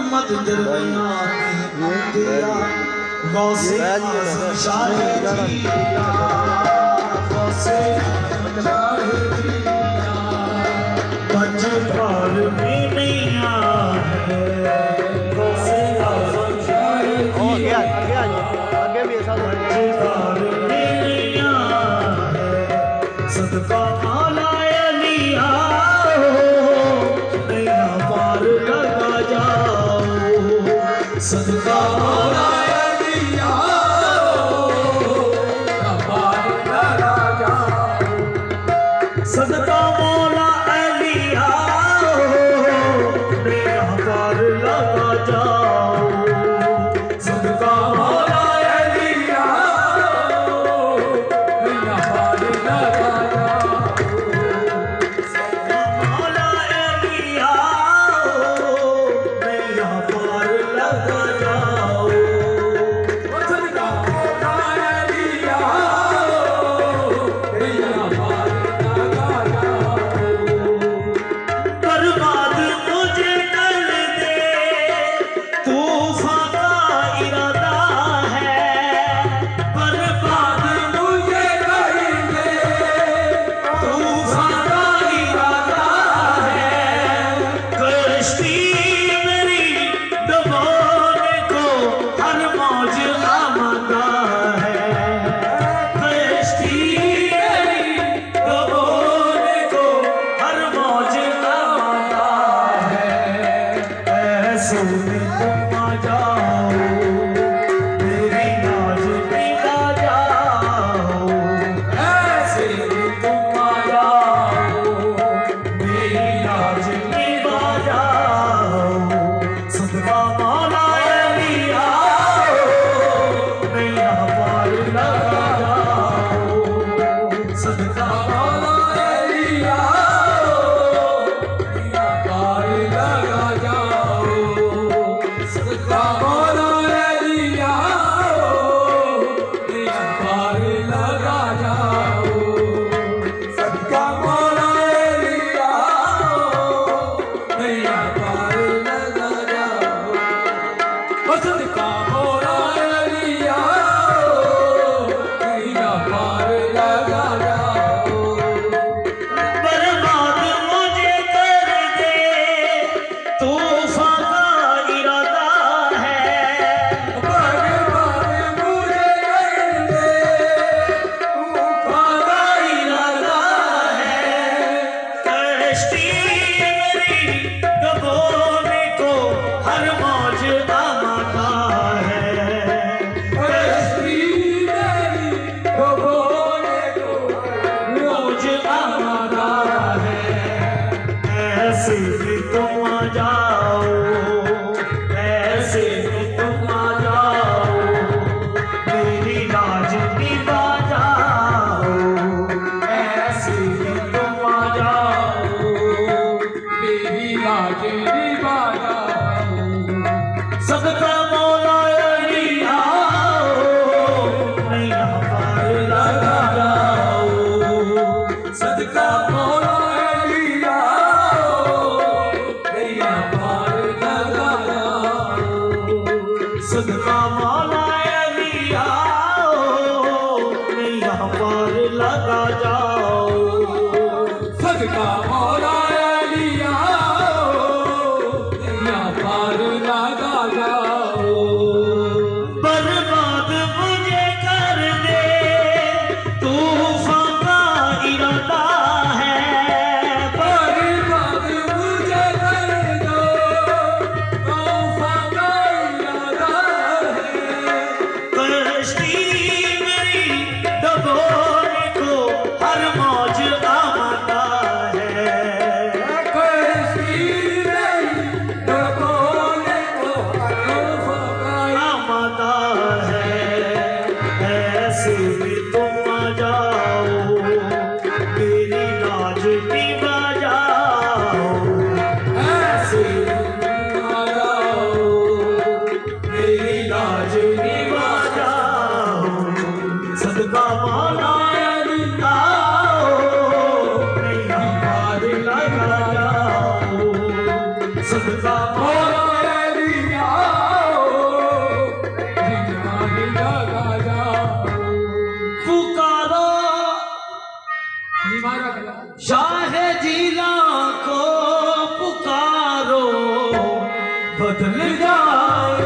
मोहम्मद दरमियानी तेरा गौसे आज़म शाहिदिया गौसे पंजपाल में नैया है गौसे आज़म शाहिदिया आगे भी ऐसा पंजपाल में नैया है सदका मौला अलिया नैया पार लगा जाओ सदका मौला अलिया पार लगा जाओ सदका मौला अलिया नैया पार लगा जाओ सदका मौला अलिया नैया पार लगा जाओ सदका मौला अलिया नैया पार लगा जाओ सदका मौला अलिया नैया पार लगा जाओ बर्बाद मुझे कर दे तूफान का इरादा है बर्बाद मुझे कर दे तूफान का इरादा है कश्ती मेरी डुबोने को हर मौज आमादा है कश्ती मेरी डुबोने को हर मौज आमादा है ऐसे में तुम आ जाओ मेरी नाज निभा जाओ ऐसे में तुम आ जाओ मेरी नाज निभा जाओ सदका मौला अलिया नैया पार लगा जाओ सदका मौला अलिया नैया पार लगा जाओ सदका मौला अलिया नैया पार लगा जाओ सदका मौला अलिया नैया पार लगा जाओ सदका मौला अलिया नैया पार लगा जाओ बर्बाद मुझे कर दे तूफान का इरादा है बर्बाद मुझे कर दे तूफान का इरादा है कश्ती मेरी डुबोने को हर मौज आमादा है कश्ती मेरी डुबोने को मौज आमादा है ऐसे भी तुम आ जाओ ऐसे भी तुम आ जाओ मेरी नाज निभा जाओ ऐसे भी तुम आ जाओ मेरी नाज निभा जाओ सदका मौला अलिया नैया पार लगा जाओ सदका मौला अलिया नैया पार लगा जाओ सदका मौला अलिया नैया पार लगा जाओ सदका मौला अलिया नैया पार लगा जाओ बर्बाद मुझे कर दे तूफान का इरादा है बर्बाद मुझे कर दो तूफान का इरादा है कश्ती मेरी डुबोने को हर मौज आमादा है कश्ती मेरी डुबोने को हर शाह जिला को पुकारो बदल जाए।